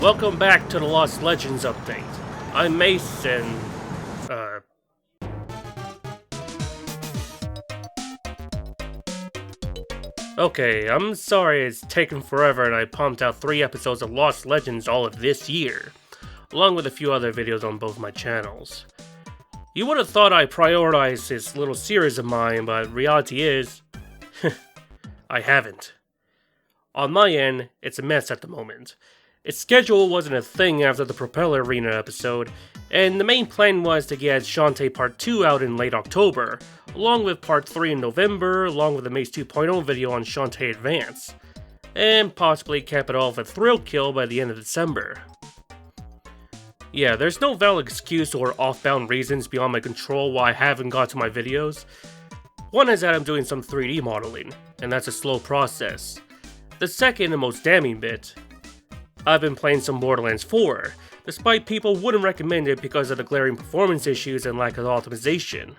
Welcome back to the Lost Legends update. I'm Mace and, Okay, I'm sorry it's taken forever and I pumped out 3 episodes of Lost Legends all of this year, along with a few other videos on both my channels. You would have thought I prioritized this little series of mine, but reality is, I haven't. On my end, it's a mess at the moment. Its schedule wasn't a thing after the Propeller Arena episode, and the main plan was to get Shantae Part 2 out in late October, along with Part 3 in November, along with the Mace 2.0 video on Shantae Advance, and possibly cap it off with Thrill Kill by the end of December. Yeah, there's no valid excuse or off-bound reasons beyond my control why I haven't got to my videos. One is that I'm doing some 3D modeling, and that's a slow process. The second and most damning bit, I've been playing some Borderlands 4, despite people wouldn't recommend it because of the glaring performance issues and lack of optimization.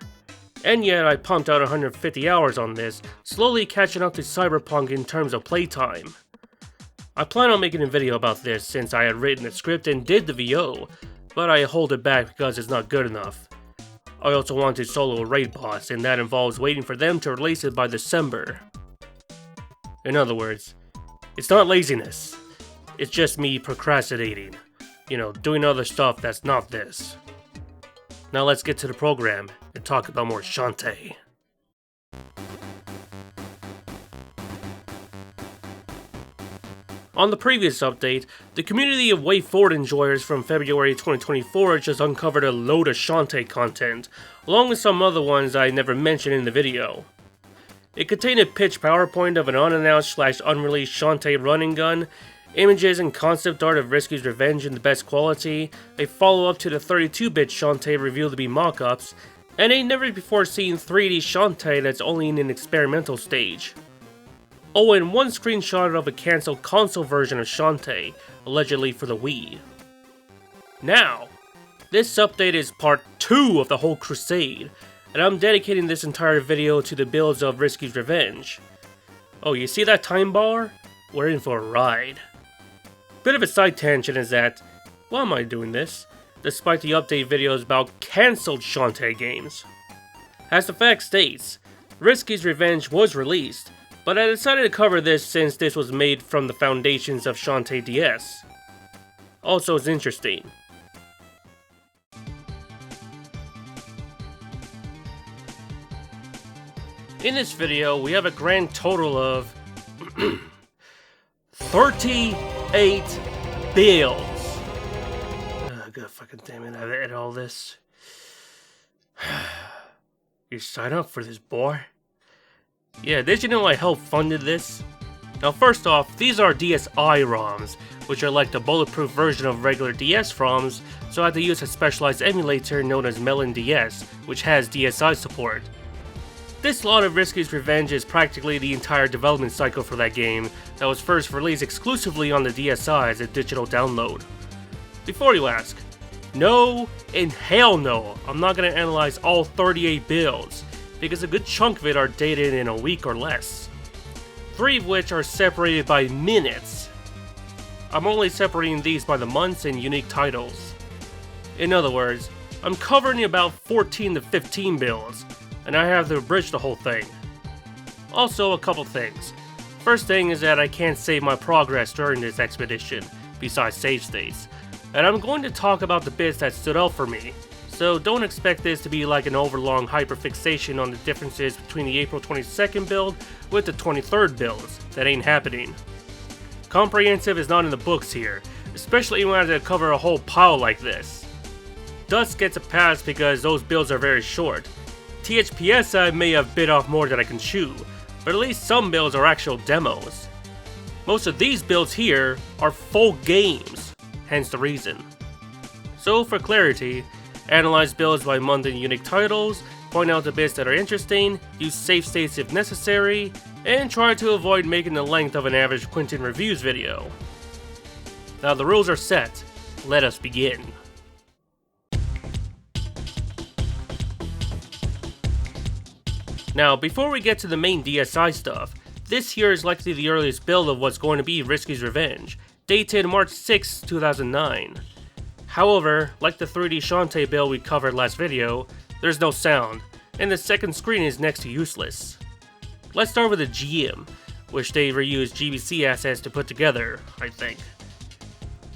And yet I pumped out 150 hours on this, slowly catching up to Cyberpunk in terms of playtime. I plan on making a video about this since I had written the script and did the VO, but I hold it back because it's not good enough. I also want to solo a raid boss, and that involves waiting for them to release it by December. In other words, it's not laziness. It's just me procrastinating. You know, doing other stuff that's not this. Now let's get to the program and talk about more Shantae. On the previous update, the community of wayforward enjoyers from February 2024 just uncovered a load of Shantae content, along with some other ones I never mentioned in the video. It contained a pitch PowerPoint of an unannounced/unreleased Shantae running gun, images and concept art of Risky's Revenge in the best quality, a follow-up to the 32-bit Shantae revealed to be mock-ups, and a never-before-seen 3D Shantae that's only in an experimental stage. Oh, and one screenshot of a cancelled console version of Shantae, allegedly for the Wii. Now, this update is part 2 of the whole crusade, and I'm dedicating this entire video to the builds of Risky's Revenge. Oh, you see that time bar? We're in for a ride. Bit of a side tangent is that, why am I doing this, despite the update videos about cancelled Shantae games? As the fact states, Risky's Revenge was released, but I decided to cover this since this was made from the foundations of Shantae DS. Also, it's interesting. In this video, we have a grand total of 38 builds. God fucking damn it, I've edited all this. You sign up for this, boy? Yeah, did you know I helped funded this? Now first off, these are DSi ROMs, which are like the bulletproof version of regular DS ROMs, so I had to use a specialized emulator known as Melon DS, which has DSi support. This lot of Risky's Revenge is practically the entire development cycle for that game that was first released exclusively on the DSi as a digital download. Before you ask, no and hell no, I'm not going to analyze all 38 builds, because a good chunk of it are dated in a week or less. 3 of which are separated by minutes. I'm only separating these by the months and unique titles. In other words, I'm covering about 14 to 15 builds, and I have to abridge the whole thing. Also, a couple things. First thing is that I can't save my progress during this expedition, besides save states, and I'm going to talk about the bits that stood out for me, so don't expect this to be like an overlong hyperfixation on the differences between the April 22nd build with the 23rd builds. That ain't happening. Comprehensive is not in the books here, especially when I have to cover a whole pile like this. Dust gets a pass because those builds are very short. THPS I may have bit off more than I can chew, but at least some builds are actual demos. Most of these builds here are full games, hence the reason. So for clarity, analyze builds by month and unique titles, point out the bits that are interesting, use save states if necessary, and try to avoid making the length of an average Quentin Reviews video. Now the rules are set, let us begin. Now, before we get to the main DSi stuff, this here is likely the earliest build of what's going to be Risky's Revenge, dated March 6, 2009. However, like the 3D Shantae build we covered last video, there's no sound, and the second screen is next to useless. Let's start with the GM, which they reused GBC assets to put together, I think.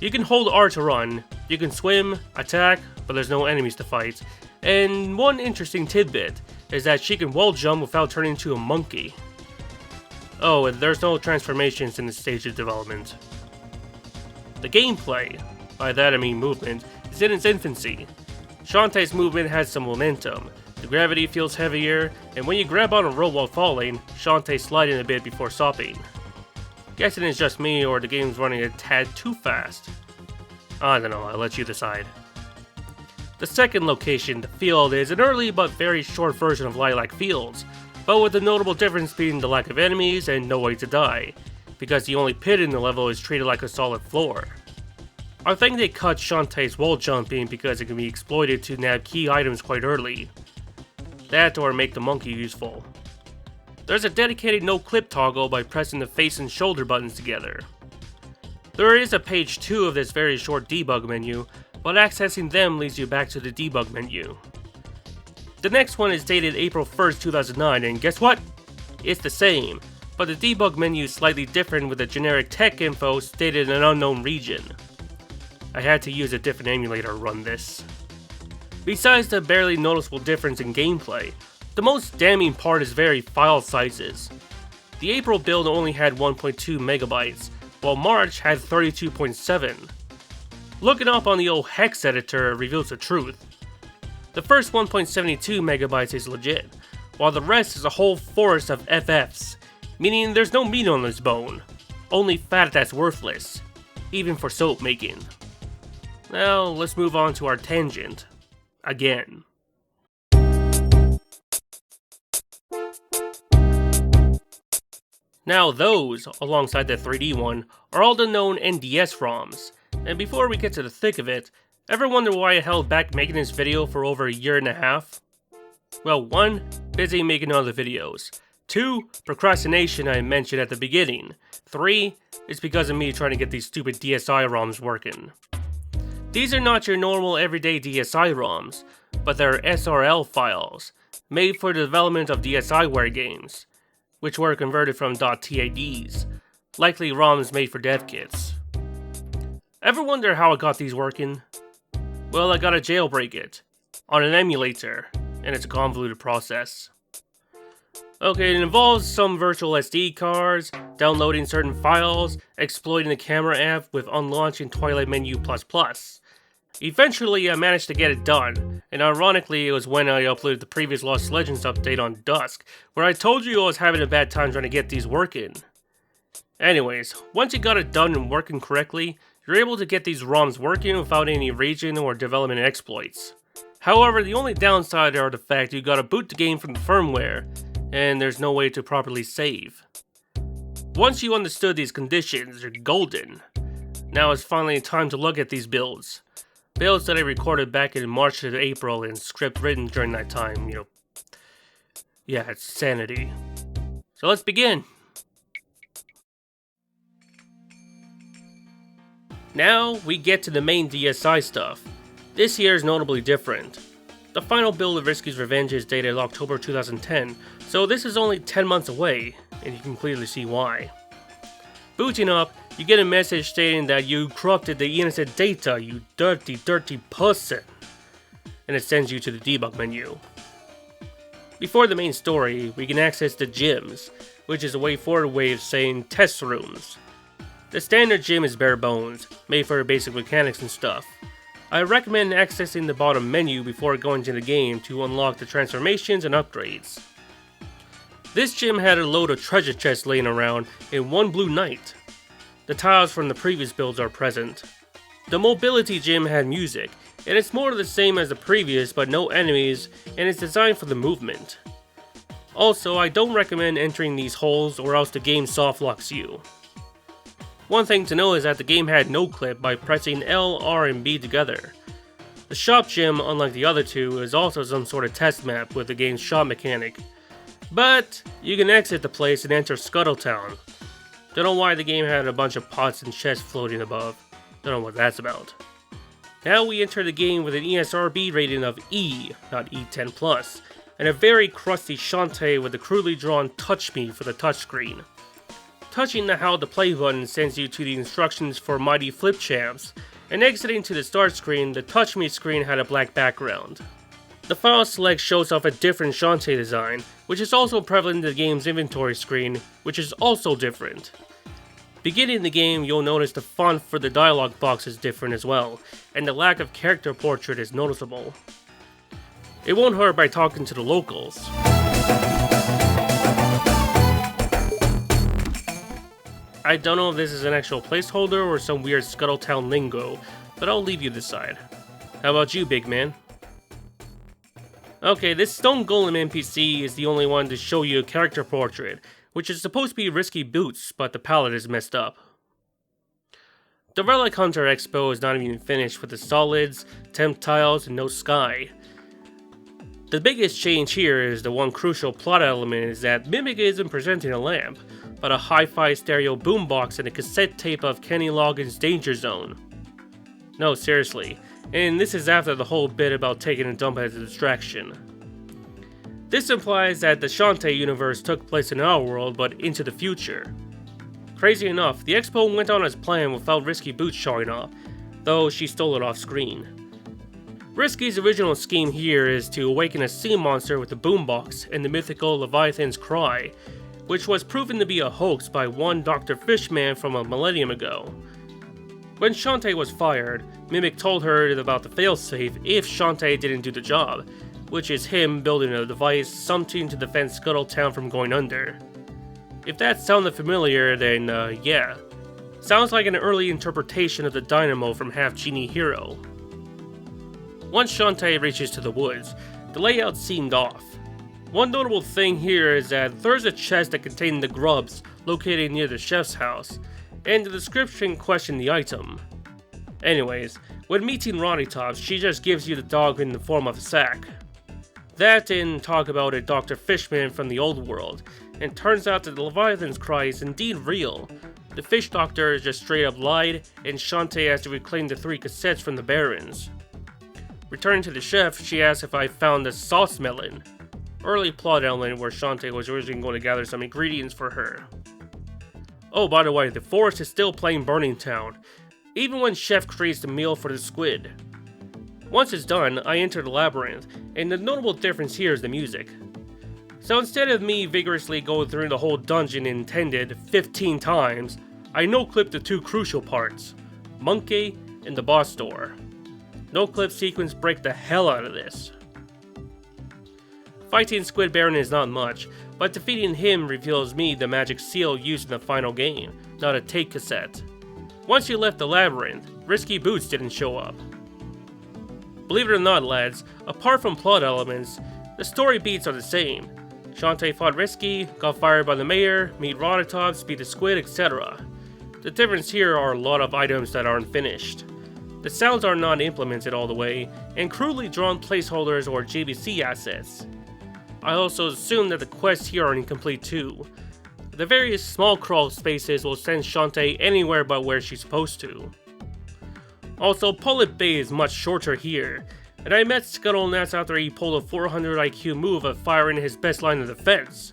You can hold R to run, you can swim, attack, but there's no enemies to fight, and one interesting tidbit is that she can wall jump without turning into a monkey. Oh, and there's no transformations in this stage of development. The gameplay, by that I mean movement, is in its infancy. Shantae's movement has some momentum, the gravity feels heavier, and when you grab on a rope while falling, Shantae's sliding a bit before stopping. Guessing it's just me or the game's running a tad too fast. I don't know, I'll let you decide. The second location, the field, is an early but very short version of Lilac Fields, but with the notable difference being the lack of enemies and no way to die, because the only pit in the level is treated like a solid floor. I think they cut Shantae's wall jumping because it can be exploited to nab key items quite early. That or make the monkey useful. There's a dedicated no-clip toggle by pressing the face and shoulder buttons together. There is a page 2 of this very short debug menu, but accessing them leads you back to the debug menu. The next one is dated April 1st, 2009, and guess what? It's the same, but the debug menu is slightly different with the generic tech info stated in an unknown region. I had to use a different emulator to run this. Besides the barely noticeable difference in gameplay, the most damning part is varied file sizes. The April build only had 1.2 megabytes, while March had 32.7. Looking up on the old hex editor reveals the truth. The first 1.72 megabytes is legit, while the rest is a whole forest of FFs, meaning there's no meat on this bone, only fat that's worthless, even for soap making. Now let's move on to our tangent. Again. Now those, alongside the 3D one, are all the known NDS ROMs, and before we get to the thick of it, ever wonder why I held back making this video for over a year and a half? Well, 1, busy making other videos. 2, procrastination I mentioned at the beginning. 3, it's because of me trying to get these stupid DSi ROMs working. These are not your normal everyday DSi ROMs, but they're SRL files, made for the development of DSiWare games, which were converted from .TADs, likely ROMs made for dev kits. Ever wonder how I got these working? Well, I gotta jailbreak it, on an emulator, and it's a convoluted process. Okay, it involves some virtual SD cards, downloading certain files, exploiting the camera app with unlaunching Twilight Menu++. Eventually, I managed to get it done, and ironically, it was when I uploaded the previous Lost Legends update on Dusk, where I told you I was having a bad time trying to get these working. Anyways, once you got it done and working correctly, you're able to get these ROMs working without any region or development exploits. However, the only downside are the fact you gotta boot the game from the firmware, and there's no way to properly save. Once you understood these conditions, you're golden. Now it's finally time to look at these builds. Builds that I recorded back in March to April and script written during that time, Yeah, it's sanity. So let's begin! Now we get to the main DSi stuff. This year is notably different. The final build of Risky's Revenge is dated October 2010, so this is only 10 months away, and you can clearly see why. Booting up, you get a message stating that you corrupted the innocent data, you dirty, dirty person, and it sends you to the debug menu. Before the main story, we can access the gyms, which is a wayforward way of saying test rooms. The standard gym is bare bones, made for basic mechanics and stuff. I recommend accessing the bottom menu before going to the game to unlock the transformations and upgrades. This gym had a load of treasure chests laying around and one blue knight. The tiles from the previous builds are present. The mobility gym had music, and it's more the same as the previous but no enemies, and it's designed for the movement. Also, I don't recommend entering these holes or else the game soft locks you. One thing to know is that the game had no clip by pressing L, R, and B together. The shop gym, unlike the other two, is also some sort of test map with the game's shop mechanic. But you can exit the place and enter Scuttletown. Don't know why the game had a bunch of pots and chests floating above. Don't know what that's about. Now we enter the game with an ESRB rating of E, not E10+, and a very crusty Shantae with a crudely drawn touch me for the touchscreen. Touching the how to play button sends you to the instructions for Mighty Flip Champs, and exiting to the start screen, the touch me screen had a black background. The file select shows off a different Shantae design, which is also prevalent in the game's inventory screen, which is also different. Beginning the game, you'll notice the font for the dialog box is different as well, and the lack of character portrait is noticeable. It won't hurt by talking to the locals. I don't know if this is an actual placeholder or some weird Scuttletown lingo, but I'll leave you decide. How about you, big man? Okay, this Stone Golem NPC is the only one to show you a character portrait, which is supposed to be Risky Boots, but the palette is messed up. The Relic Hunter Expo is not even finished with the solids, temp tiles, and no sky. The biggest change here is the one crucial plot element is that Mimic isn't presenting a lamp, but a hi-fi stereo boombox and a cassette tape of Kenny Loggins' Danger Zone. No, seriously, and this is after the whole bit about taking a dump as a distraction. This implies that the Shantae universe took place in our world, but into the future. Crazy enough, the expo went on as planned without Risky Boots showing up, though she stole it off screen. Risky's original scheme here is to awaken a sea monster with a boombox and the mythical Leviathan's Cry, which was proven to be a hoax by one Dr. Fishman from a millennium ago. When Shantae was fired, Mimic told her about the failsafe if Shantae didn't do the job, which is him building a device, something to defend Scuttletown from going under. If that sounded familiar, then yeah. Sounds like an early interpretation of the dynamo from Half Genie Hero. Once Shantae reaches to the woods, the layout seemed off. One notable thing here is that there's a chest that contained the grubs located near the chef's house, and the description questioned the item. Anyways, when meeting Ronnie Tops, she just gives you the dog in the form of a sack. That and talk about a Dr. Fishman from the old world, and turns out that the Leviathan's Cry is indeed real. The fish doctor just straight up lied, and Shantae has to reclaim the 3 cassettes from the Barons. Returning to the chef, she asks if I found the sauce melon. Early plot element where Shantae was originally going to gather some ingredients for her. Oh, by the way, the forest is still playing Burning Town, even when Chef creates the meal for the squid. Once it's done, I enter the labyrinth, and the notable difference here is the music. So instead of me vigorously going through the whole dungeon intended 15 times, I no-clip the 2 crucial parts, Monkey and the boss door. No-clip sequence break the hell out of this. Fighting Squid Baron is not much, but defeating him reveals me the magic seal used in the final game, not a tape cassette. Once you left the labyrinth, Risky Boots didn't show up. Believe it or not, lads, apart from plot elements, the story beats are the same. Shantae fought Risky, got fired by the mayor, meet Rodatops, beat the squid, etc. The difference here are a lot of items that aren't finished. The sounds are not implemented all the way, and crudely drawn placeholders or JVC assets. I also assume that the quests here are incomplete too. The various small crawl spaces will send Shantae anywhere but where she's supposed to. Also, Pullet Bay is much shorter here, and I met Scuttlenats after he pulled a 400 IQ move of firing his best line of defense.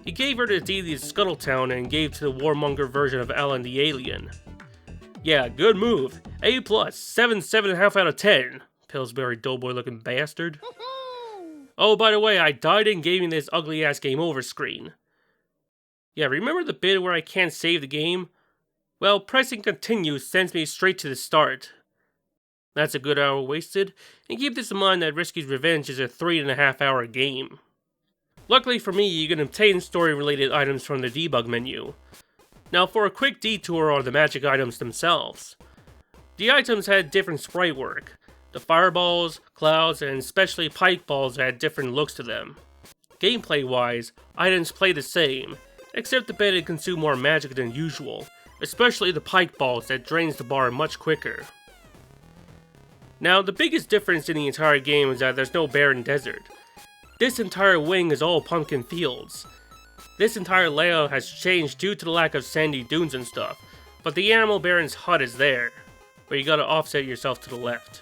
He gave her the deity of Scuttletown and gave to the warmonger version of Alan the Alien. Yeah, good move. A+, 7.5 out of 10. Pillsbury Doughboy looking bastard. Oh, by the way, I died in gaming this ugly ass game over screen. Yeah, remember the bit where I can't save the game? Well, pressing continue sends me straight to the start. That's a good hour wasted, and keep this in mind that Risky's Revenge is a 3.5 hour game. Luckily for me, you can obtain story related items from the debug menu. Now for a quick detour on the magic items themselves. The items had different sprite work. The fireballs, clouds, and especially pike balls had different looks to them. Gameplay wise, items play the same, except the bit it consumed more magic than usual, especially the pike balls that drains the bar much quicker. Now the biggest difference in the entire game is that there's no barren desert. This entire wing is all pumpkin fields. This entire layout has changed due to the lack of sandy dunes and stuff, but the Animal Baron's hut is there, but you gotta offset yourself to the left.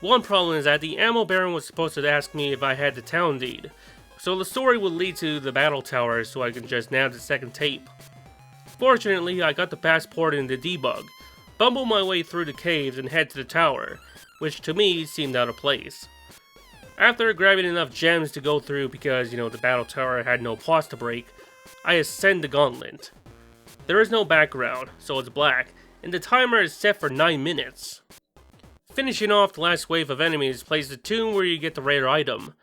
One problem is that the Animal Baron was supposed to ask me if I had the town deed, so the story would lead to the battle tower so I can just nab the second tape. Fortunately, I got the passport in the debug, bumble my way through the caves and head to the tower, which to me seemed out of place. After grabbing enough gems to go through because, the battle tower had no plots to break, I ascend the gauntlet. There is no background, so it's black, and the timer is set for 9 minutes. Finishing off the last wave of enemies plays the tune where you get the rare item.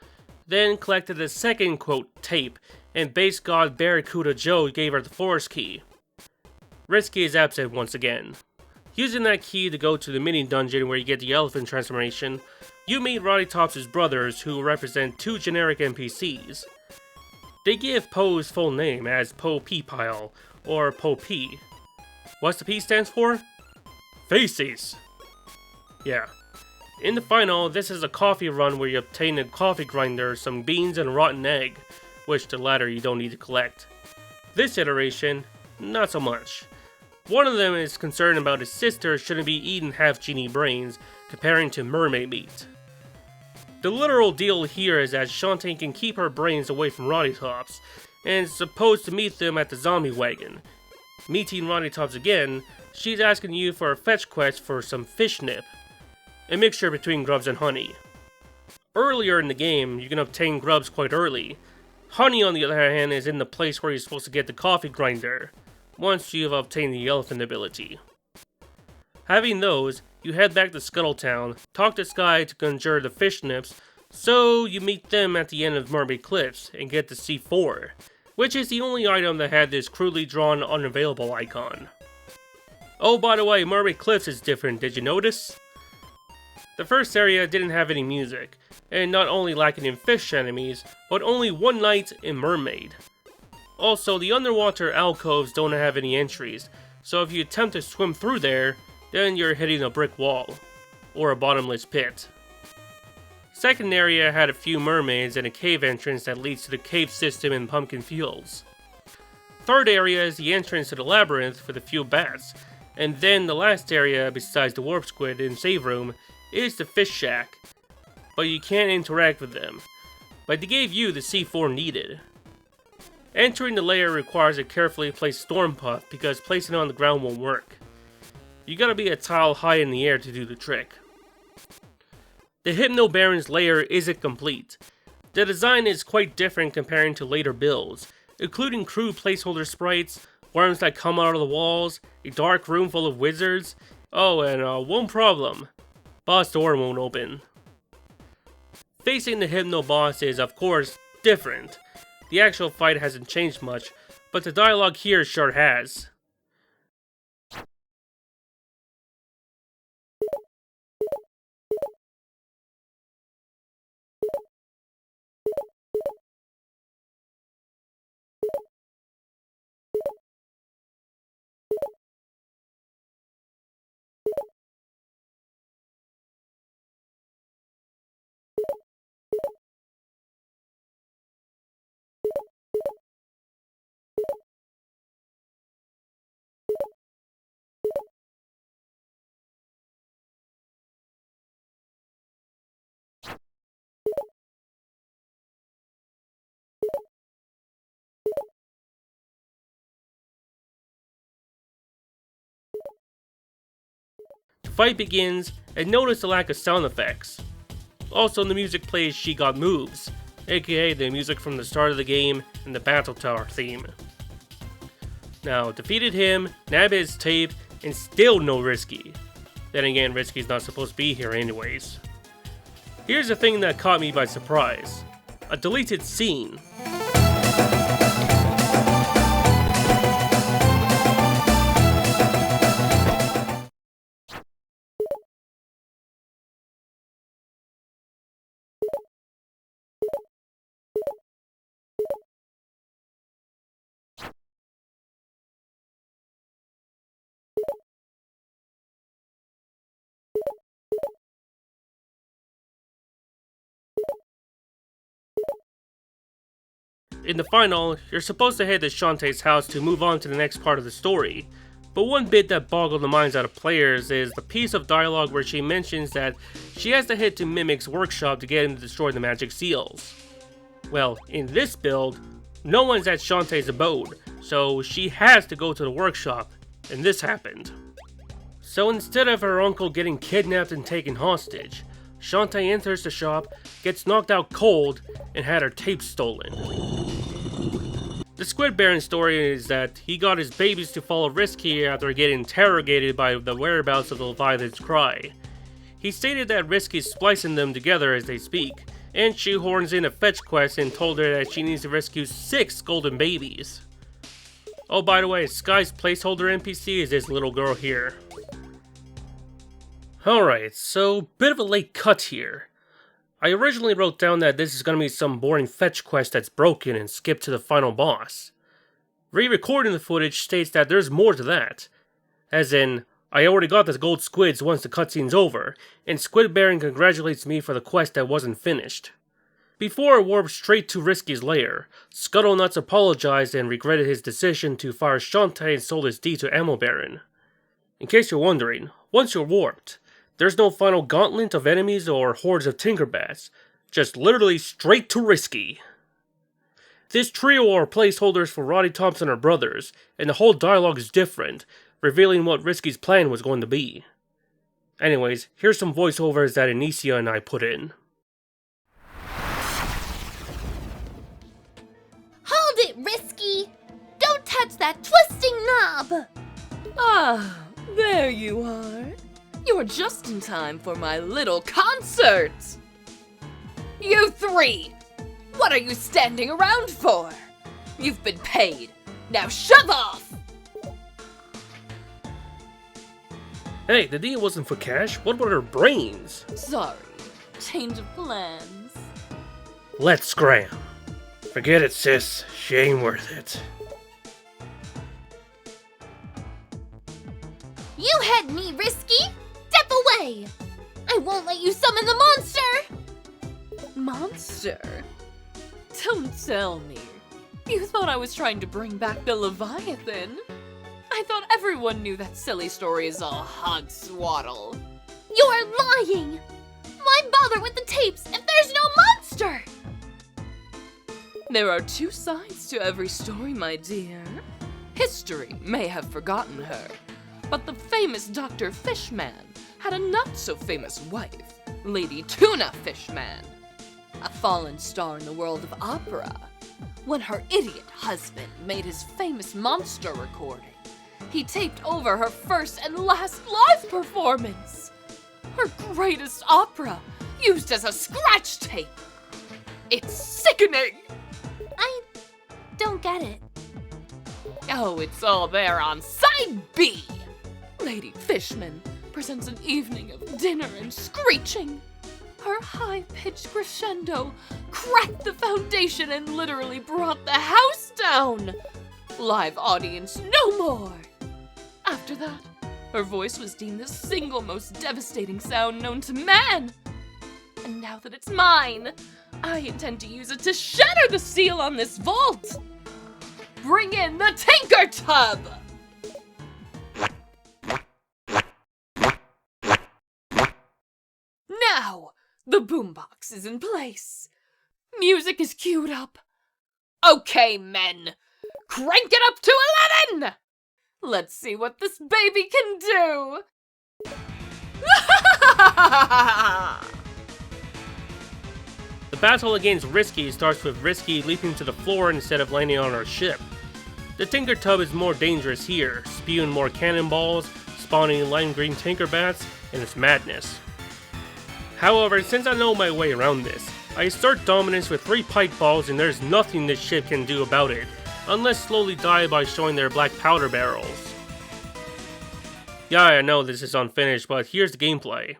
Then collected the second quote tape, and base god Barracuda Joe gave her the forest key. Risky is absent once again. Using that key to go to the mini dungeon where you get the elephant transformation, you meet Roddytops' brothers who represent 2 generic NPCs. They give Poe's full name as Po Peepile, or Po P. What's the P stands for? Faces! Yeah. In the final, this is a coffee run where you obtain a coffee grinder, some beans, and a rotten egg, which the latter you don't need to collect. This iteration, not so much. One of them is concerned about his sister shouldn't be eating half-genie brains, comparing to mermaid meat. The literal deal here is that Shantae can keep her brains away from Roddytops, and is supposed to meet them at the zombie wagon. Meeting Roddytops again, she's asking you for a fetch quest for some fish nip, a mixture between grubs and honey. Earlier in the game, you can obtain grubs quite early. Honey, on the other hand, is in the place where you're supposed to get the coffee grinder, once you have obtained the elephant ability. Having those, you head back to Scuttletown, talk to Sky to conjure the fish nips, so you meet them at the end of Mermaid Cliffs and get the C4, which is the only item that had this crudely drawn unavailable icon. Oh, by the way, Mermaid Cliffs is different, did you notice? The first area didn't have any music, and not only lacking in fish enemies, but only one knight and mermaid. Also, the underwater alcoves don't have any entries, so if you attempt to swim through there, then you're hitting a brick wall, or a bottomless pit. Second area had a few mermaids and a cave entrance that leads to the cave system in Pumpkin Fields. Third area is the entrance to the labyrinth with a few bats, and then the last area, besides the warp squid and save room, is the fish shack. But you can't interact with them, but they gave you the C4 needed. Entering the lair requires a carefully placed storm puff because placing it on the ground won't work. You gotta be a tile high in the air to do the trick. The Hypno Baron's lair isn't complete. The design is quite different comparing to later builds, including crude placeholder sprites, worms that come out of the walls, a dark room full of wizards. Oh, and one problem. Boss door won't open. Facing the Hypno boss is, of course, different. The actual fight hasn't changed much, but the dialogue here sure has. The fight begins, and notice the lack of sound effects. Also, the music plays She Got Moves, aka the music from the start of the game and the Battle Tower theme. Now, defeated him, nabbed his tape, and still no Risky. Then again, Risky's not supposed to be here anyways. Here's the thing that caught me by surprise. A deleted scene. In the final, you're supposed to head to Shantae's house to move on to the next part of the story. But one bit that boggled the minds out of players is the piece of dialogue where she mentions that she has to head to Mimic's workshop to get him to destroy the magic seals. Well, in this build, no one's at Shantae's abode, so she has to go to the workshop, and this happened. So instead of her uncle getting kidnapped and taken hostage, Shantae enters the shop, gets knocked out cold, and had her tapes stolen. The Squid Baron story is that he got his babies to follow Risky after getting interrogated by the whereabouts of the Leviathan's cry. He stated that Risky's splicing them together as they speak, and shoehorns in a fetch quest and told her that she needs to rescue 6 golden babies. Oh, by the way, Sky's placeholder NPC is this little girl here. Alright, so bit of a late cut here. I originally wrote down that this is going to be some boring fetch quest that's broken and skipped to the final boss. Re-recording the footage states that there's more to that. As in, I already got the gold squids once the cutscene's over, and Squid Baron congratulates me for the quest that wasn't finished. Before it warped straight to Risky's lair, Scuttlenuts apologized and regretted his decision to fire Shantae and sold his D to Ammo Baron. In case you're wondering, once you're warped, there's no final gauntlet of enemies or hordes of Tinkerbats, just literally straight to Risky. This trio are placeholders for Roddy Thompson and her brothers, and the whole dialogue is different, revealing what Risky's plan was going to be. Anyways, here's some voiceovers that Anicia and I put in. Hold it, Risky! Don't touch that twisting knob! Ah, there you are. You're just in time for my little concert! You 3! What are you standing around for? You've been paid. Now shove off! Hey, the deal wasn't for cash. What were her brains? Sorry. Change of plans. Let's scram. Forget it, sis. She ain't worth it. You had me, Risky! Step away! I won't let you summon the monster! Monster? Don't tell me. You thought I was trying to bring back the Leviathan? I thought everyone knew that silly story is all hogswaddle. You're lying! Why bother with the tapes if there's no monster? There are 2 sides to every story, my dear. History may have forgotten her, but the famous Dr. Fishman had a not-so-famous wife, Lady Tuna Fishman, a fallen star in the world of opera. When her idiot husband made his famous monster recording, he taped over her first and last live performance. Her greatest opera, used as a scratch tape. It's sickening! I don't get it. Oh, it's all there on Side B! Lady Fishman presents an evening of dinner and screeching. Her high-pitched crescendo cracked the foundation and literally brought the house down. Live audience no more. After that, her voice was deemed the single most devastating sound known to man. And now that it's mine, I intend to use it to shatter the seal on this vault. Bring in the Tinker Tub! Now, the boombox is in place. Music is queued up. Okay, men, crank it up to 11! Let's see what this baby can do! The battle against Risky starts with Risky leaping to the floor instead of landing on her ship. The Tinker Tub is more dangerous here, spewing more cannonballs, spawning lime green Tinkerbats, and it's madness. However, since I know my way around this, I start dominance with 3 pike balls and there's nothing this ship can do about it, unless slowly die by showing their black powder barrels. Yeah, I know this is unfinished, but here's the gameplay.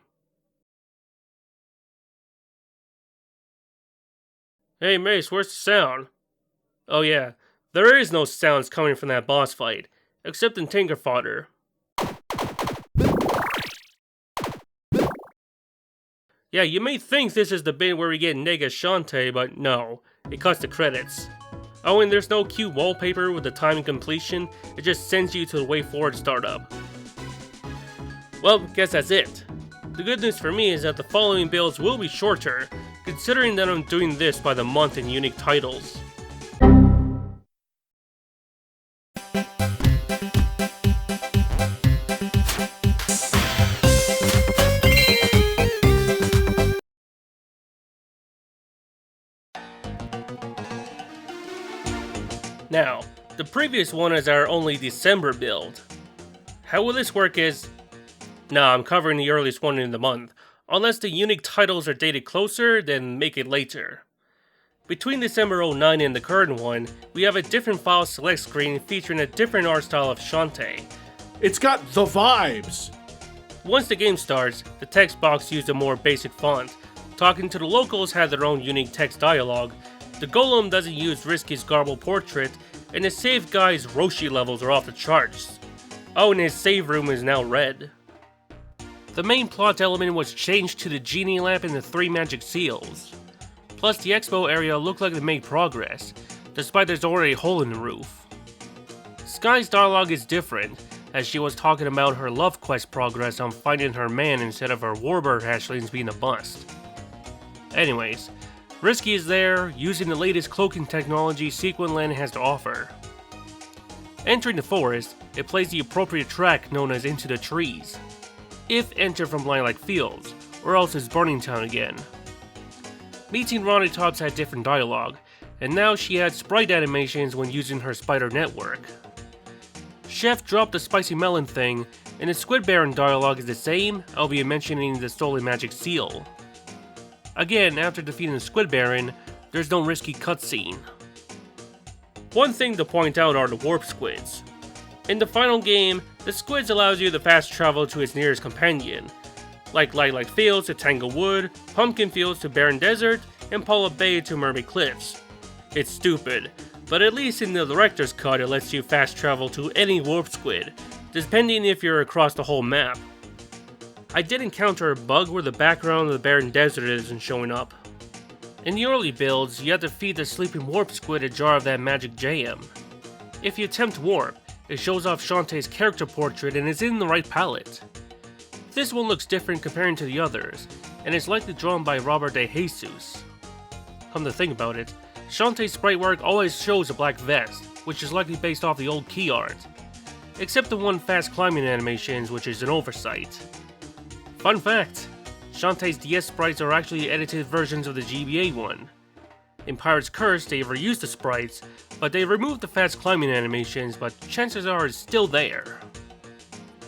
Hey Mace, where's the sound? Oh yeah, there is no sounds coming from that boss fight, except in Tinker Fodder. Yeah, you may think this is the bit where we get Nega Shantae, but no, it cuts the credits. Oh, and there's no cute wallpaper with the time and completion, it just sends you to the wayforward startup. Well, guess that's it. The good news for me is that the following builds will be shorter, considering that I'm doing this by the month in unique titles. Now, the previous one is our only December build. How will this work is... Nah, I'm covering the earliest one in the month. Unless the unique titles are dated closer, then make it later. Between December 09 and the current one, we have a different file select screen featuring a different art style of Shantae. It's got the vibes! Once the game starts, the text box used a more basic font. Talking to the locals had their own unique text dialogue. The golem doesn't use Risky's garbled portrait, and the save guy's Roshi levels are off the charts. Oh, and his save room is now red. The main plot element was changed to the genie lamp and the 3 magic seals. Plus the expo area looked like it made progress, despite there's already a hole in the roof. Sky's dialogue is different, as she was talking about her love quest progress on finding her man instead of her warbird hatchlings being a bust. Anyways, Risky is there, using the latest cloaking technology Sequinland has to offer. Entering the forest, it plays the appropriate track known as Into the Trees. If enter from Lilac Fields, or else it's Burning Town again. Meeting Ronnie Tops had different dialogue, and now she had sprite animations when using her spider network. Chef dropped the spicy melon thing, and the Squid Baron dialogue is the same, albeit mentioning the stolen magic seal. Again, after defeating the Squid Baron, there's no Risky cutscene. One thing to point out are the warp squids. In the final game, the squids allows you to fast travel to its nearest companion, like Lilac Fields to Tanglewood, Pumpkin Fields to Barren Desert, and Paula Bay to Mermaid Cliffs. It's stupid, but at least in the director's cut it lets you fast travel to any warp squid, depending if you're across the whole map. I did encounter a bug where the background of the Barren Desert isn't showing up. In the early builds, you have to feed the sleeping warp squid a jar of that magic jam. If you attempt warp, it shows off Shantae's character portrait and is in the right palette. This one looks different comparing to the others, and is likely drawn by Robert De Jesus. Come to think about it, Shantae's sprite work always shows a black vest, which is likely based off the old key art. Except the one fast climbing animations, which is an oversight. Fun fact, Shantae's DS sprites are actually edited versions of the GBA one. In Pirate's Curse, they reused the sprites, but they removed the fast climbing animations, but chances are it's still there.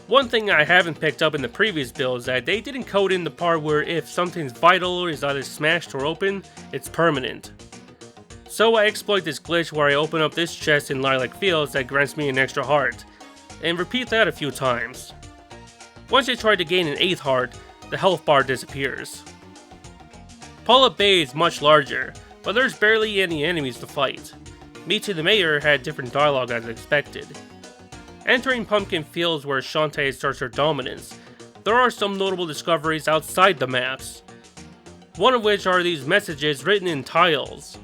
One thing I haven't picked up in the previous build is that they didn't code in the part where if something's vital is either smashed or open, it's permanent. So I exploit this glitch where I open up this chest in Lilac Fields that grants me an extra heart, and repeat that a few times. Once I try to gain an 8th heart, the health bar disappears. Paula Bay is much larger, but there's barely any enemies to fight. Meeting the Mayor had different dialogue as expected. Entering Pumpkin Fields where Shantae starts her dominance, there are some notable discoveries outside the maps. One of which are these messages written in tiles.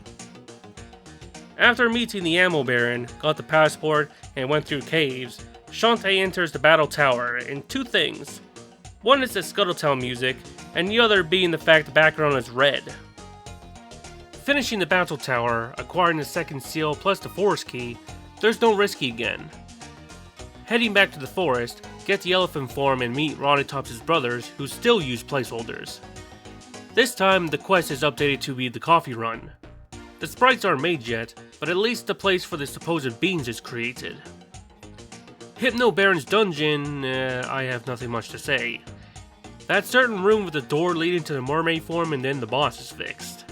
After meeting the Ammo Baron, got the passport, and went through caves, Shantae enters the battle tower, and 2 things. One is the Scuttletown music, and the other being the fact the background is red. Finishing the battle tower, acquiring the 2nd seal plus the forest key, there's no Risky again. Heading back to the forest, get the elephant form and meet Ronnie Tops' brothers who still use placeholders. This time the quest is updated to be the coffee run. The sprites aren't made yet, but at least the place for the supposed beans is created. Hypno Baron's dungeon, I have nothing much to say. That certain room with the door leading to the mermaid form and then the boss is fixed.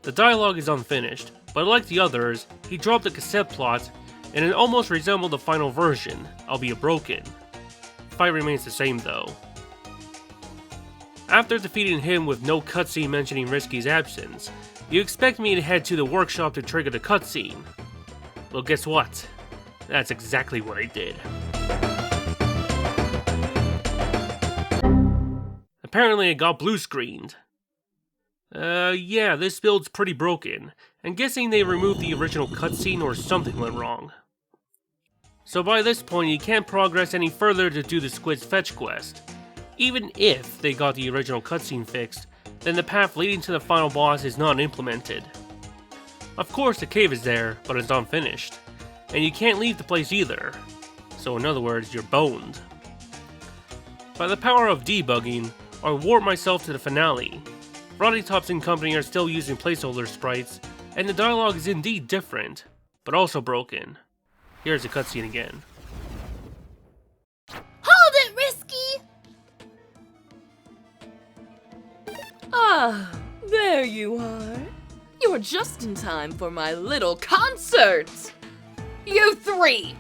The dialogue is unfinished, but like the others, he dropped the cassette plot, and it almost resembled the final version, albeit broken. Fight remains the same though. After defeating him with no cutscene mentioning Risky's absence, you expect me to head to the workshop to trigger the cutscene. Well, guess what? That's exactly what I did. Apparently it got blue screened. Yeah, this build's pretty broken. I'm guessing they removed the original cutscene or something went wrong. So by this point, you can't progress any further to do the Squid's Fetch quest. Even if they got the original cutscene fixed, then the path leading to the final boss is not implemented. Of course, the cave is there, but it's unfinished. And you can't leave the place either. So in other words, you're boned. By the power of debugging, I warp myself to the finale. Roddytops and company are still using placeholder sprites, and the dialogue is indeed different, but also broken. Here's the cutscene again. Hold it, Risky! Ah, there you are. You're just in time for my little concert! You three!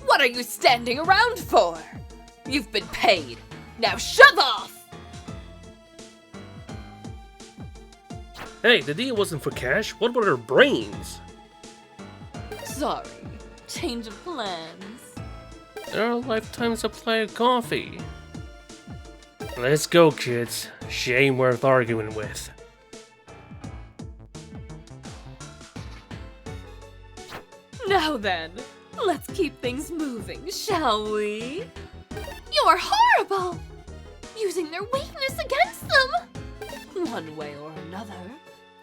What are you standing around for? You've been paid. Now shove off! Hey, the deal wasn't for cash. What about our brains? Sorry, change of plans. Our lifetime supply of coffee. Let's go, kids. She ain't worth arguing with. Now then, let's keep things moving, shall we? You're horrible! Using their weakness against them! One way or another,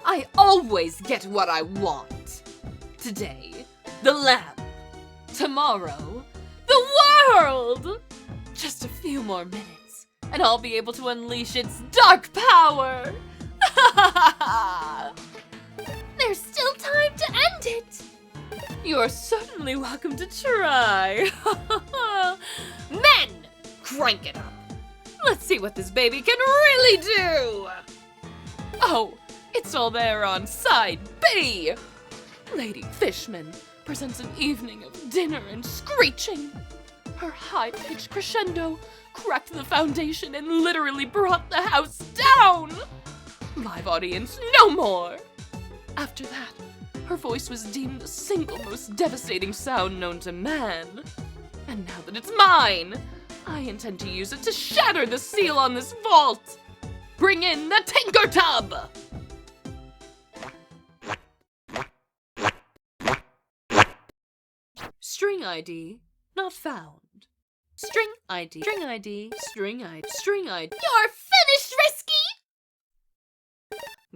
I always get what I want. Today, the lamp. Tomorrow, the world! Just a few more minutes, and I'll be able to unleash its dark power! There's still time to end it! You're certainly welcome to try. Men, crank it up. Let's see what this baby can really do. Oh, it's all there on side B. Lady Fishman presents an evening of dinner and screeching. Her high-pitched crescendo cracked the foundation and literally brought the house down. Live audience, no more. After that, her voice was deemed the single most devastating sound known to man. And now that it's mine, I intend to use it to shatter the seal on this vault. Bring in the Tinker Tub! String ID not found. String ID, string ID, string ID, string ID. You're finished, Risky!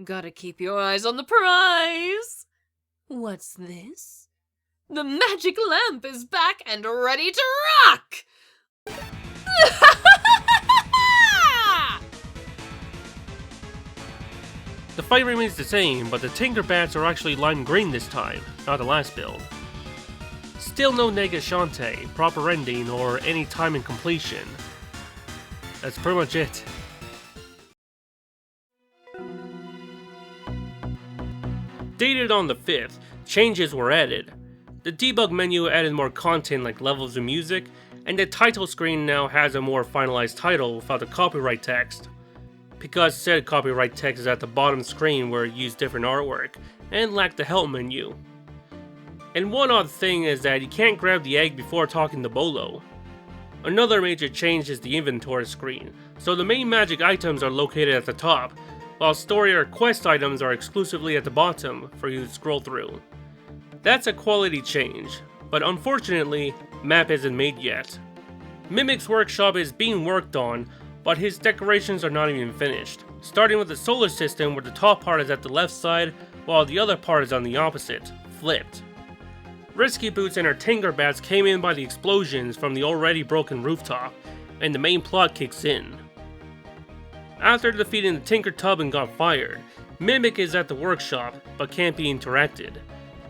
Gotta keep your eyes on the prize. What's this? The magic lamp is back and ready to rock! The fight remains the same, but the Tinkerbats are actually lime green this time, not the last build. Still no Nega Shantae, proper ending, or any time and completion. That's pretty much it. Dated on the 5th, changes were added. The debug menu added more content like levels of music, and the title screen now has a more finalized title without the copyright text. Because said copyright text is at the bottom screen where it used different artwork, and lacked the help menu. And one odd thing is that you can't grab the egg before talking to Bolo. Another major change is the inventory screen, so the main magic items are located at the top, while story or quest items are exclusively at the bottom for you to scroll through. That's a quality change, but unfortunately, map isn't made yet. Mimic's workshop is being worked on, but his decorations are not even finished, starting with the solar system where the top part is at the left side, while the other part is on the opposite, flipped. Risky Boots and her Tinkerbats came in by the explosions from the already broken rooftop, and the main plot kicks in. After defeating the Tinker Tub and got fired, Mimic is at the workshop, but can't be interacted.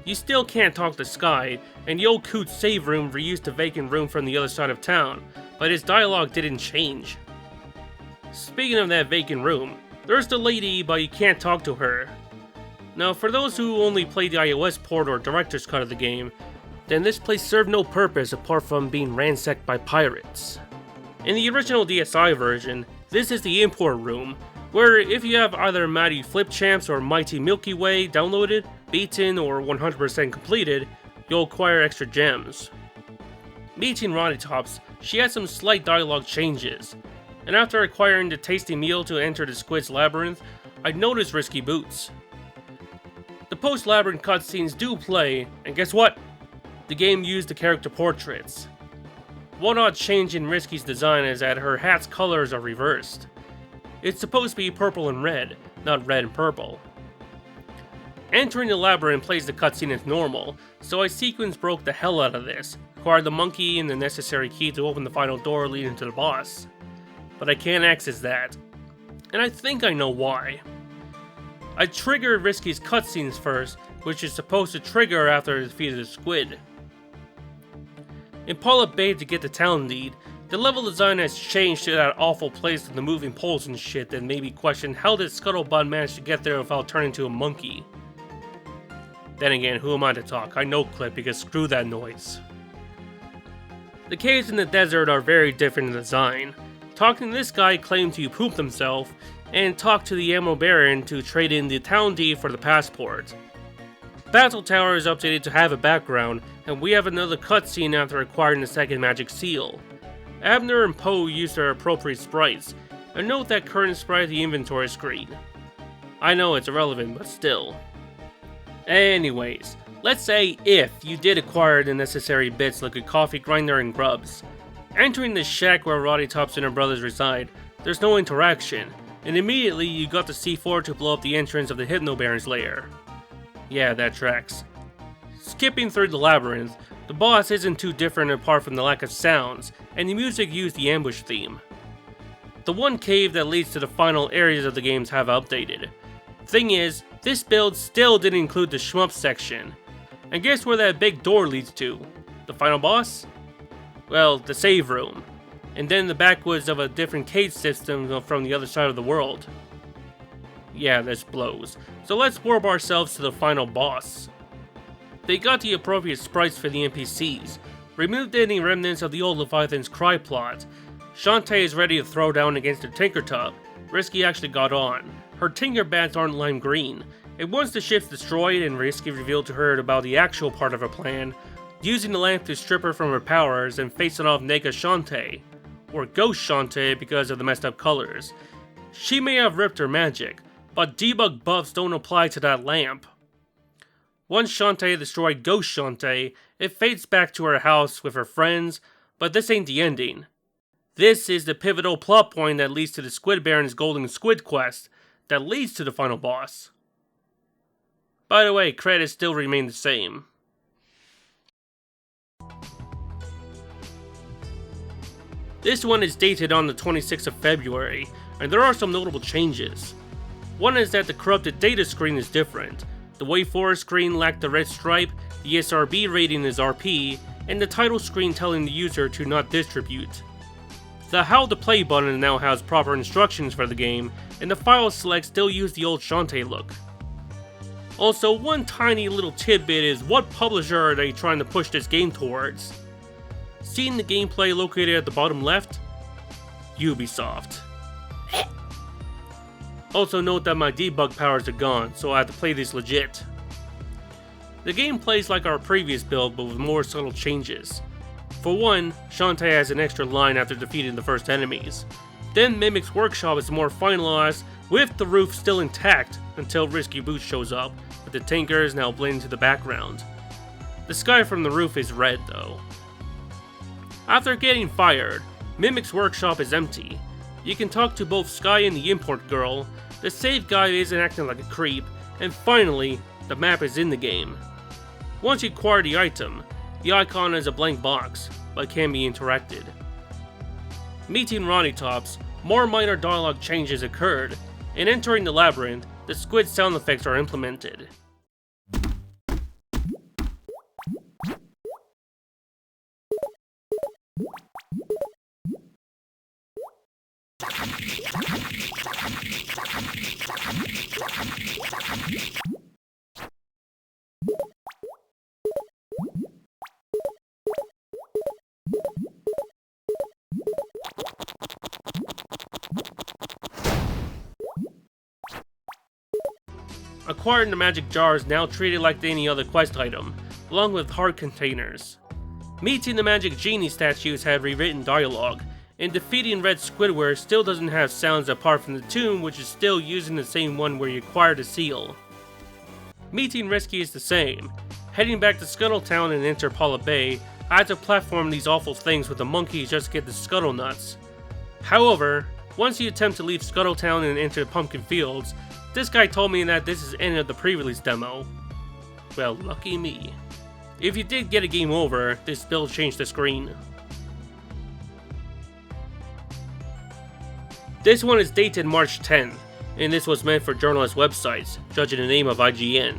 You still can't talk to Sky, and the old Coot's save room reused the vacant room from the other side of town, but his dialogue didn't change. Speaking of that vacant room, there's the lady, but you can't talk to her. Now, for those who only played the iOS port or director's cut of the game, then this place served no purpose apart from being ransacked by pirates. In the original DSi version, this is the import room, where if you have either Mighty Flip Champs or Mighty Milky Way downloaded, beaten, or 100% completed, you'll acquire extra gems. Meeting Roddytops, she had some slight dialogue changes, and after acquiring the tasty meal to enter the Squid's Labyrinth, I noticed Risky Boots. The post-labyrinth cutscenes do play, and guess what? The game used the character portraits. One odd change in Risky's design is that her hat's colors are reversed. It's supposed to be purple and red, not red and purple. Entering the labyrinth plays the cutscene as normal, so I sequence broke the hell out of this, acquired the monkey and the necessary key to open the final door leading to the boss. But I can't access that, and I think I know why. I triggered Risky's cutscenes first, which is supposed to trigger after I defeated the squid. In Paula Bay to get the talent lead, the level design has changed to that awful place with the moving poles and shit that made me question how did Scuttlebutt manage to get there without turning into a monkey. Then again, who am I to talk? I know clip because screw that noise. The caves in the desert are very different in design. Talking to this guy claimed to poop himself, and talk to the Ammo Baron to trade in the talent deed for the passport. Battle Tower is updated to have a background, and we have another cutscene after acquiring the second magic seal. Abner and Poe use their appropriate sprites, and note that current sprite of the inventory screen. I know it's irrelevant, but still. Anyways, let's say if you did acquire the necessary bits like a coffee grinder and grubs. Entering the shack where Roddy Tops and her brothers reside, there's no interaction, and immediately you got the C4 to blow up the entrance of the Hypno Baron's lair. Yeah, that tracks. Skipping through the labyrinth, the boss isn't too different apart from the lack of sounds, and the music used the ambush theme. The one cave that leads to the final areas of the games have updated. Thing is, this build still didn't include the shmup section. And guess where that big door leads to? The final boss? Well, the save room. And then the backwoods of a different cave system from the other side of the world. Yeah, this blows. So let's warp ourselves to the final boss. They got the appropriate sprites for the NPCs, removed any remnants of the old Leviathan's cry plot. Shantae is ready to throw down against her Tinker Tub. Risky actually got on. Her Tinker Bats aren't lime green, and once the ship's destroyed and Risky revealed to her about the actual part of her plan, using the lamp to strip her from her powers and facing off naked Shantae, or Ghost Shantae because of the messed up colors. She may have ripped her magic, but debug buffs don't apply to that lamp. Once Shantae destroyed Ghost Shantae, it fades back to her house with her friends, but this ain't the ending. This is the pivotal plot point that leads to the Squid Baron's Golden Squid quest, that leads to the final boss. By the way, credits still remain the same. This one is dated on the 26th of February, and there are some notable changes. One is that the corrupted data screen is different. The wayforward screen lacked the red stripe, the SRB rating is RP, and the title screen telling the user to not distribute. The How to Play button now has proper instructions for the game, and the file select still use the old Shantae look. Also, one tiny little tidbit is what publisher are they trying to push this game towards? Seeing the gameplay located at the bottom left? Ubisoft. Also note that my debug powers are gone, so I have to play this legit. The game plays like our previous build, but with more subtle changes. For one, Shantae has an extra line after defeating the first enemies. Then Mimic's workshop is more finalized, with the roof still intact until Risky Boots shows up, but the Tinker is now blending to the background. The sky from the roof is red though. After getting fired, Mimic's workshop is empty. You can talk to both Sky and the import girl, the save guy isn't acting like a creep, and finally, the map is in the game. Once you acquire the item, the icon is a blank box, but can be interacted. Meeting Ronnie Tops, more minor dialogue changes occurred, and entering the labyrinth, the squid sound effects are implemented. Acquiring the magic jar is now treated like any other quest item, along with heart containers. Meeting the magic genie statues have rewritten dialogue, and defeating Red Squidward still doesn't have sounds apart from the tune, which is still using the same one where you acquire the seal. Meeting Risky is the same. Heading back to Scuttletown and enter Paula Bay, I had to platform these awful things with the monkeys just to get the Scuttle Nuts. However, once you attempt to leave Scuttletown and enter the Pumpkin Fields, this guy told me that this is the end of the pre-release demo. Well, lucky me. If you did get a game over, this build changed the screen. This one is dated March 10th, and this was meant for journalist websites, judging the name of IGN.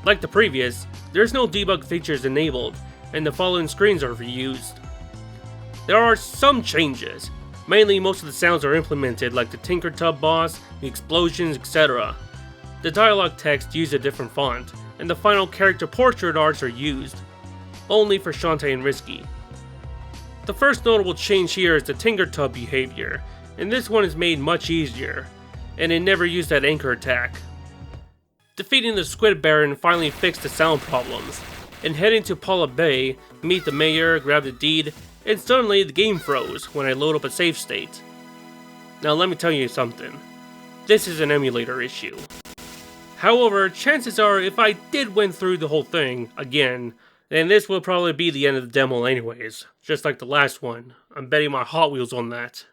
Like the previous, there's no debug features enabled, and the following screens are reused. There are some changes. Mainly, most of the sounds are implemented, like the Tinker Tub boss, the explosions, etc. The dialogue text used a different font, and the final character portrait arts are used, only for Shantae and Risky. The first notable change here is the Tinker Tub behavior, and this one is made much easier, and it never used that anchor attack. Defeating the Squid Baron finally fixed the sound problems, and heading to Paula Bay, meet the mayor, grab the deed, and suddenly the game froze when I load up a save state. Now let me tell you something, this is an emulator issue. However, chances are if I did went through the whole thing again, then this will probably be the end of the demo anyways, just like the last one. I'm betting my Hot Wheels on that.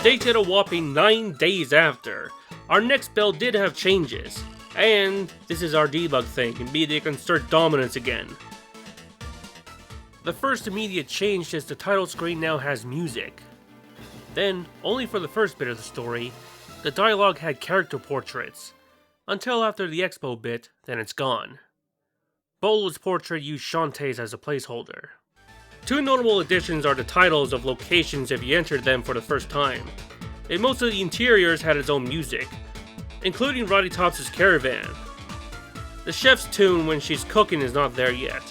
Dated a whopping 9 days after, our next build did have changes, and this is our debug thing, and be they can start dominance again. The first immediate change is the title screen now has music. Then, only for the first bit of the story, the dialogue had character portraits, until after the expo bit, then it's gone. Bolo's portrait used Shantae's as a placeholder. Two notable additions are the titles of locations if you entered them for the first time, and most of the interiors had its own music, including Roddy Tops' caravan. The chef's tune when she's cooking is not there yet.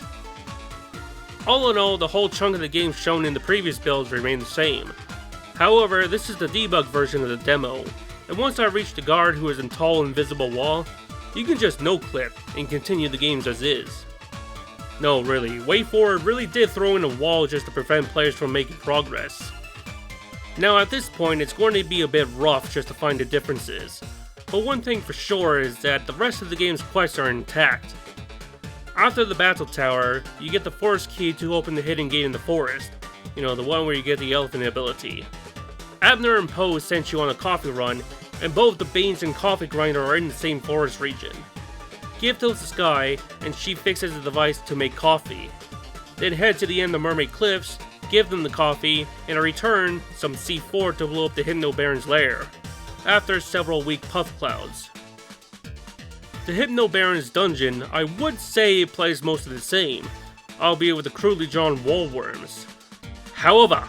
All in all, the whole chunk of the game shown in the previous builds remained the same. However, this is the debug version of the demo, and once I reach the guard who is in tall invisible wall, you can just no-clip and continue the games as is. No, really, wayforward really did throw in a wall just to prevent players from making progress. Now at this point it's going to be a bit rough just to find the differences, but one thing for sure is that the rest of the game's quests are intact. After the battle tower, you get the forest key to open the hidden gate in the forest, you know, the one where you get the elephant ability. Abner and Poe sent you on a coffee run, and both the beans and coffee grinder are in the same forest region. Give those to Sky, and she fixes the device to make coffee. Then head to the end of Mermaid Cliffs, give them the coffee, and in return, some C4 to blow up the Hypno Baron's lair, after several weak puff clouds. The Hypno Baron's dungeon, I would say it plays most of the same, albeit with the crudely drawn wall worms. However,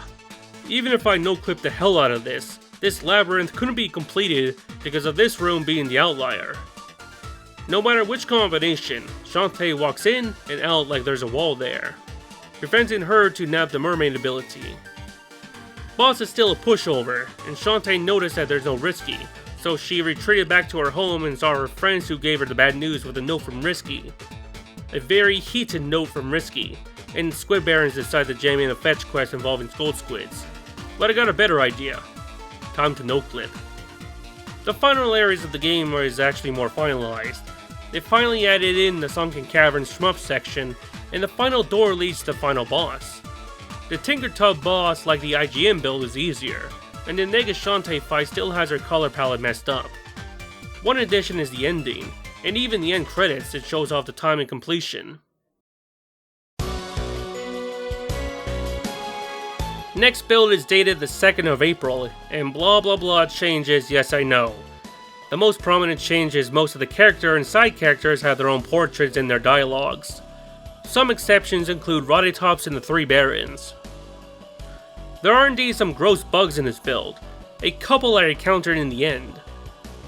even if I no-clip the hell out of this labyrinth couldn't be completed because of this room being the outlier. No matter which combination, Shantae walks in and out like there's a wall there, preventing her to nab the mermaid ability. Boss is still a pushover, and Shantae noticed that there's no Risky, so she retreated back to her home and saw her friends who gave her the bad news with a note from Risky. A very heated note from Risky, and Squid Barons decide to jam in a fetch quest involving gold squids. But I got a better idea. Time to no-clip. The final areas of the game is actually more finalized. They finally added in the Sunken Caverns shmup section, and the final door leads to the final boss. The Tinker Tub boss, like the IGN build, is easier, and the Nega Shantae fight still has her color palette messed up. One addition is the ending, and even the end credits it shows off the time and completion. Next build is dated the 2nd of April, and blah blah blah changes, yes I know. The most prominent change is most of the character and side characters have their own portraits in their dialogues. Some exceptions include Roddy Tops and the Three Barons. There are indeed some gross bugs in this build, a couple I encountered in the end.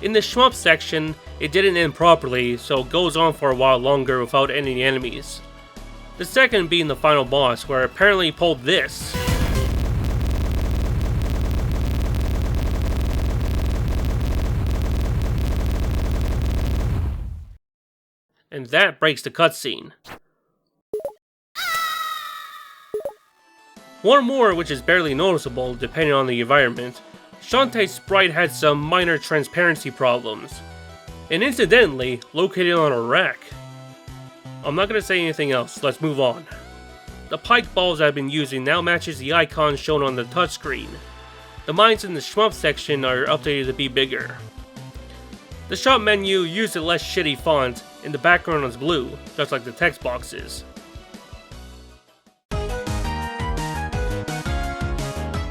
In the shmup section, it didn't end properly, so it goes on for a while longer without ending enemies. The second being the final boss, where apparently pulled this. And that breaks the cutscene. One more, which is barely noticeable depending on the environment, Shantae's sprite had some minor transparency problems, and incidentally located on a rack. I'm not going to say anything else, let's move on. The pike balls I've been using now matches the icons shown on the touchscreen. The mines in the shmup section are updated to be bigger. The shop menu used a less shitty font, and the background is blue, just like the text boxes.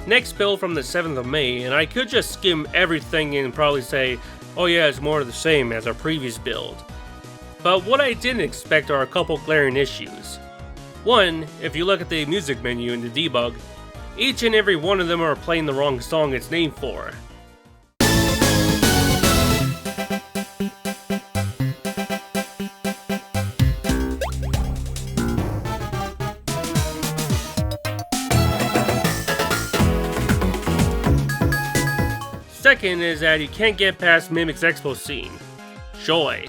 Next build from the 7th of May, and I could just skim everything and probably say, oh yeah, it's more of the same as our previous build. But what I didn't expect are a couple glaring issues. One, if you look at the music menu in the debug, each and every one of them are playing the wrong song it's named for. Second is that you can't get past Mimic's expo scene. Joy.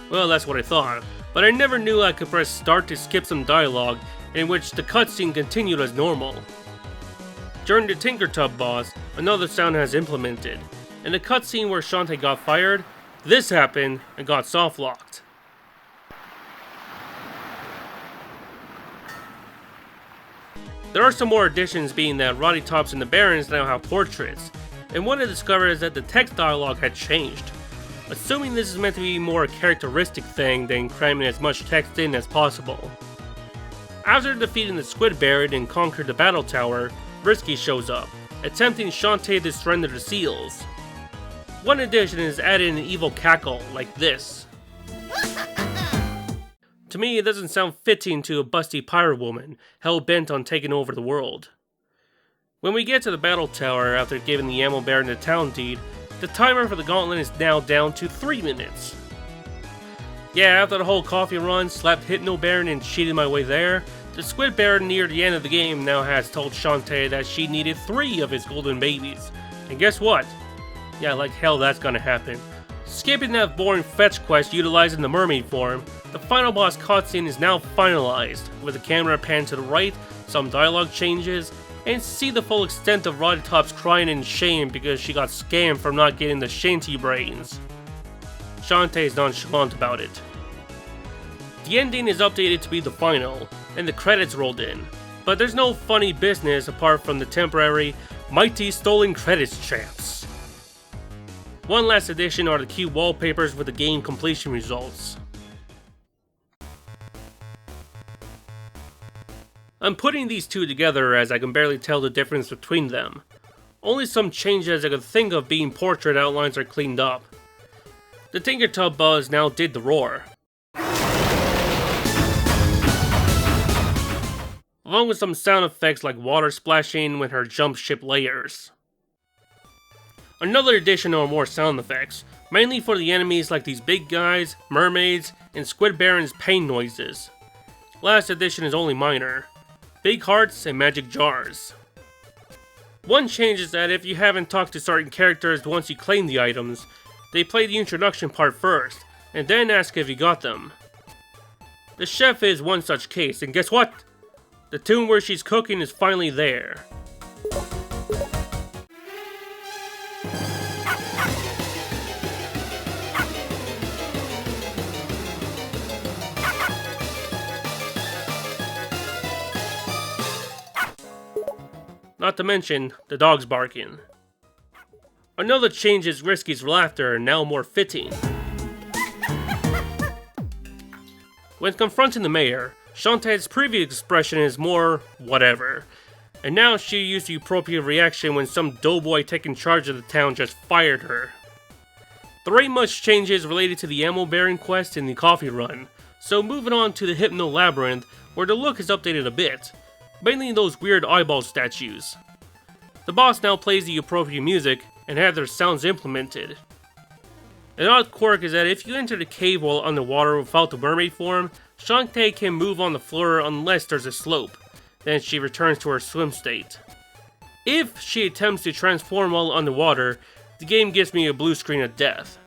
Well, that's what I thought, but I never knew I could press start to skip some dialogue in which the cutscene continued as normal. During the Tinkertub boss, another sound has implemented. In the cutscene where Shantae got fired, this happened and got soft-locked. There are some more additions, being that Roddy Tops and the Barons now have portraits, and what I discovered is that the text dialogue had changed. Assuming this is meant to be more a characteristic thing than cramming as much text in as possible. After defeating the Squid Baron and conquered the battle tower, Risky shows up, attempting Shantae to surrender the seals. One addition is added an evil cackle, like this. To me, it doesn't sound fitting to a busty pirate woman, hell-bent on taking over the world. When we get to the battle tower after giving the ammo baron the town deed, the timer for the gauntlet is now down to 3 minutes. Yeah, after the whole coffee run, slapped Hypno Baron and cheated my way there, the Squid Baron near the end of the game now has told Shantae that she needed 3 of his golden babies. And guess what? Yeah, like hell that's gonna happen. Skipping that boring fetch quest utilizing the mermaid form, the final boss cutscene is now finalized, with the camera panned to the right, some dialogue changes, and see the full extent of Roddy Tops crying in shame because she got scammed from not getting the Shantae brains. Shantae is nonchalant about it. The ending is updated to be the final, and the credits rolled in, but there's no funny business apart from the temporary Mighty Stolen Credits champs. One last addition are the cute wallpapers with the game completion results. I'm putting these two together as I can barely tell the difference between them. Only some changes I could think of being portrait outlines are cleaned up. The Tinkertub buzz now did the roar, along with some sound effects like water splashing with her jump ship layers. Another addition are more sound effects, mainly for the enemies like these big guys, mermaids, and Squid Baron's pain noises. Last addition is only minor. Big hearts and magic jars. One change is that if you haven't talked to certain characters once you claim the items, they play the introduction part first, and then ask if you got them. The chef is one such case, and guess what? The tune where she's cooking is finally there. Not to mention, the dog's barking. Another change is Risky's laughter, now more fitting. When confronting the mayor, Shantae's previous expression is more whatever, and now she used the appropriate reaction when some doughboy taking charge of the town just fired her. There ain't much changes related to the ammo bearing quest in the coffee run, so moving on to the Hypno Labyrinth, where the look is updated a bit. Mainly those weird eyeball statues. The boss now plays the appropriate music and had their sounds implemented. An odd quirk is that if you enter the cave while underwater without the mermaid form, Shantae can move on the floor unless there's a slope, then she returns to her swim state. If she attempts to transform while underwater, the game gives me a blue screen of death.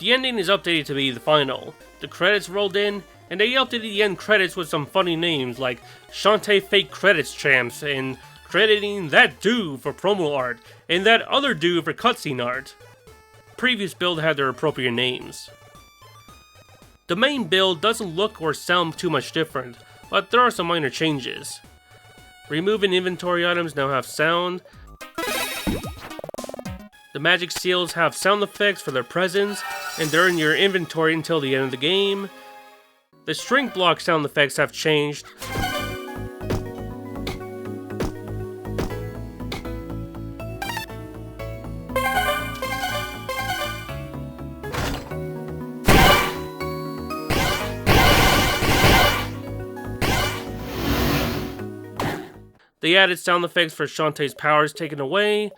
The ending is updated to be the final. The credits rolled in, and they updated the end credits with some funny names like Shantae Fake Credits Champs and crediting that dude for promo art and that other dude for cutscene art. Previous build had their appropriate names. The main build doesn't look or sound too much different, but there are some minor changes. Removing inventory items now have sound. The magic seals have sound effects for their presence, and they're in your inventory until the end of the game. The string block sound effects have changed. They added sound effects for Shantae's powers taken away.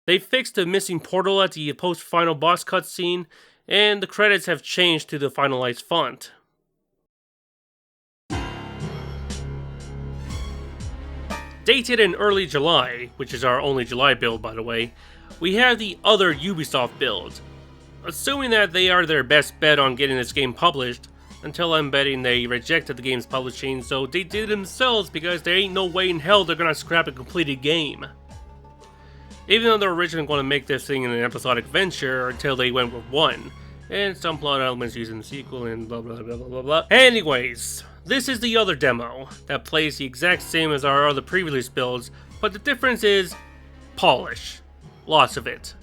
They fixed the missing portal at the post-final boss cutscene, and the credits have changed to the finalized font. Dated in early July, which is our only July build by the way, we have the other Ubisoft build. Assuming that they are their best bet on getting this game published, until I'm betting they rejected the game's publishing, so they did it themselves because there ain't no way in hell they're gonna scrap a completed game. Even though they're originally going to make this thing an episodic venture until they went with one, and some plot elements using the sequel and blah blah blah blah blah blah. Anyways, this is the other demo that plays the exact same as our other pre-release builds, but the difference is polish. Lots of it.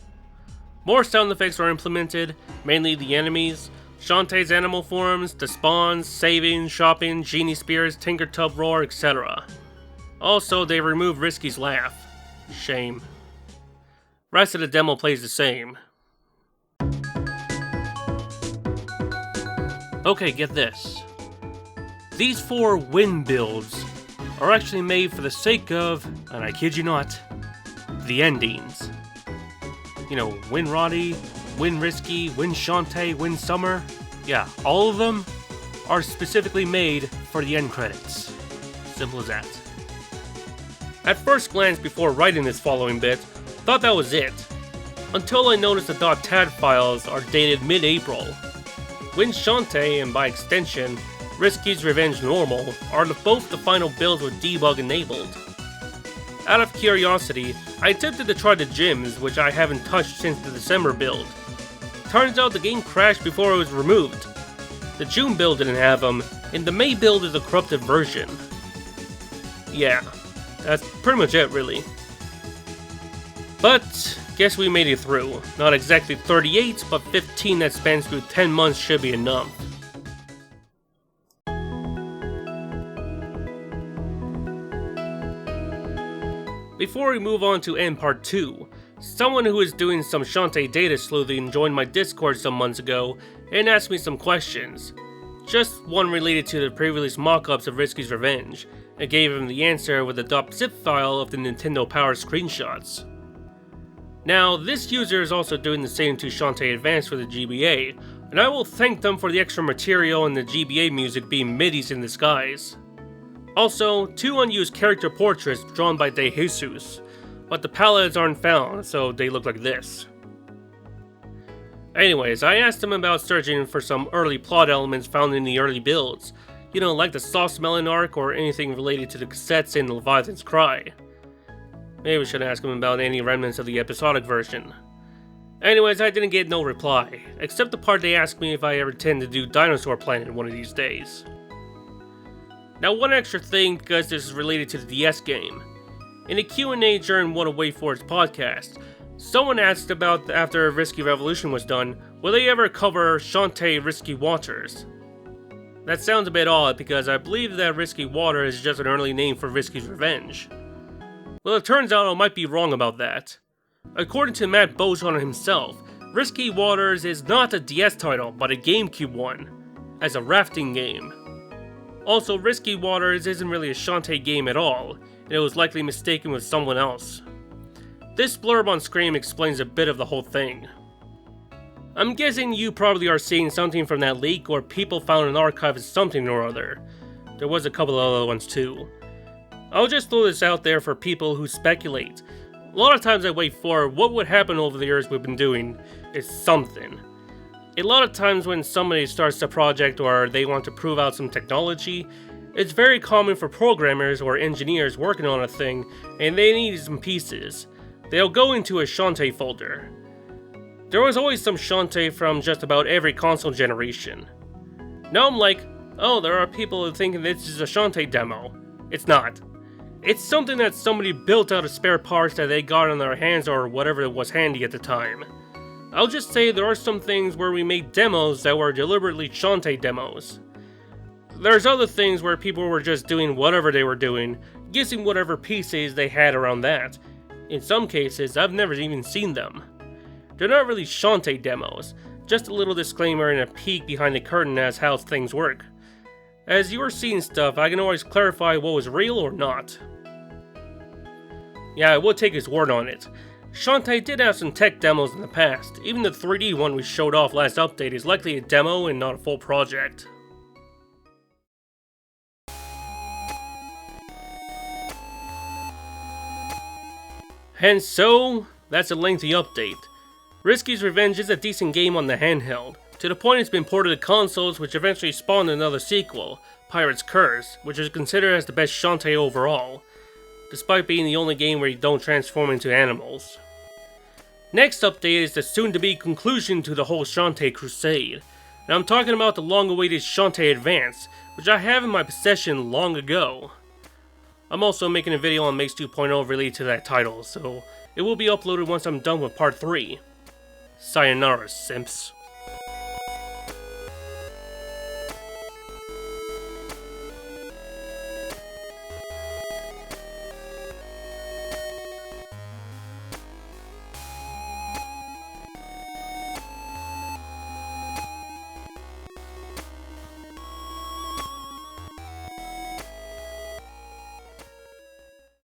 More sound effects are implemented, mainly the enemies, Shantae's animal forms, the spawns, saving, shopping, genie spears, tinker tub roar, etc. Also, they removed Risky's laugh. Shame. Rest of the demo plays the same. Okay, get this. These 4 win builds are actually made for the sake of, and I kid you not, the endings. You know, Win Roddy, Win Risky, Win Shantae, Win Summer. Yeah, all of them are specifically made for the end credits. Simple as that. At first glance before writing this following bit, thought that was it, until I noticed the .tad files are dated mid-April. Win Shantae, and by extension, Risky's Revenge Normal, are both the final builds with debug enabled. Out of curiosity, I attempted to try the gyms, which I haven't touched since the December build. Turns out the game crashed before it was removed. The June build didn't have them, and the May build is a corrupted version. Yeah, that's pretty much it really. But, guess we made it through. Not exactly 38, but 15 that spans through 10 months should be enough. Before we move on to end part 2, someone who is doing some Shantae data sleuthing joined my Discord some months ago and asked me some questions. Just one related to the pre-release mock-ups of Risky's Revenge, and gave him the answer with a .zip file of the Nintendo Power screenshots. Now, this user is also doing the same to Shantae Advance for the GBA, and I will thank them for the extra material and the GBA music being midis in disguise. Also, 2 unused character portraits drawn by De Jesus, but the palettes aren't found, so they look like this. Anyways, I asked him about searching for some early plot elements found in the early builds, you know, like the Sauce Melon arc or anything related to the cassettes in Leviathan's Cry. Maybe we should ask him about any remnants of the episodic version. Anyways, I didn't get no reply, except the part they asked me if I ever intend to do Dinosaur Planet one of these days. Now, one extra thing, because this is related to the DS game. In a Q&A during one of wayforward's podcasts, someone asked about after Risky Revolution was done, will they ever cover Shantae Risky Waters? That sounds a bit odd because I believe that Risky Water is just an early name for Risky's Revenge. Well, it turns out I might be wrong about that. According to Matt Bojan himself, Risky Waters is not a DS title, but a GameCube one, as a rafting game. Also, Risky Waters isn't really a Shantae game at all, and it was likely mistaken with someone else. This blurb on screen explains a bit of the whole thing. I'm guessing you probably are seeing something from that leak, or people found an archive of something or other. There was a couple of other ones too. I'll just throw this out there for people who speculate. A lot of times I wait for what would happen over the years we've been doing is something. A lot of times when somebody starts a project or they want to prove out some technology, it's very common for programmers or engineers working on a thing and they need some pieces. They'll go into a Shantae folder. There was always some Shantae from just about every console generation. Now I'm like, oh, there are people who think this is a Shantae demo. It's not. It's something that somebody built out of spare parts that they got on their hands or whatever was handy at the time. I'll just say there are some things where we made demos that were deliberately Shantae demos. There's other things where people were just doing whatever they were doing, using whatever pieces they had around that. In some cases, I've never even seen them. They're not really Shantae demos, just a little disclaimer and a peek behind the curtain as how things work. As you are seeing stuff, I can always clarify what was real or not. Yeah, I will take his word on it. Shantae did have some tech demos in the past. Even the 3D one we showed off last update is likely a demo and not a full project. And so, that's a lengthy update. Risky's Revenge is a decent game on the handheld, to the point it's been ported to consoles, which eventually spawned another sequel, Pirate's Curse, which is considered as the best Shantae overall, despite being the only game where you don't transform into animals. Next update is the soon-to-be conclusion to the whole Shantae crusade, and I'm talking about the long-awaited Shantae Advance, which I have in my possession long ago. I'm also making a video on Maze 2.0 related to that title, so it will be uploaded once I'm done with part 3. Sayonara, simps.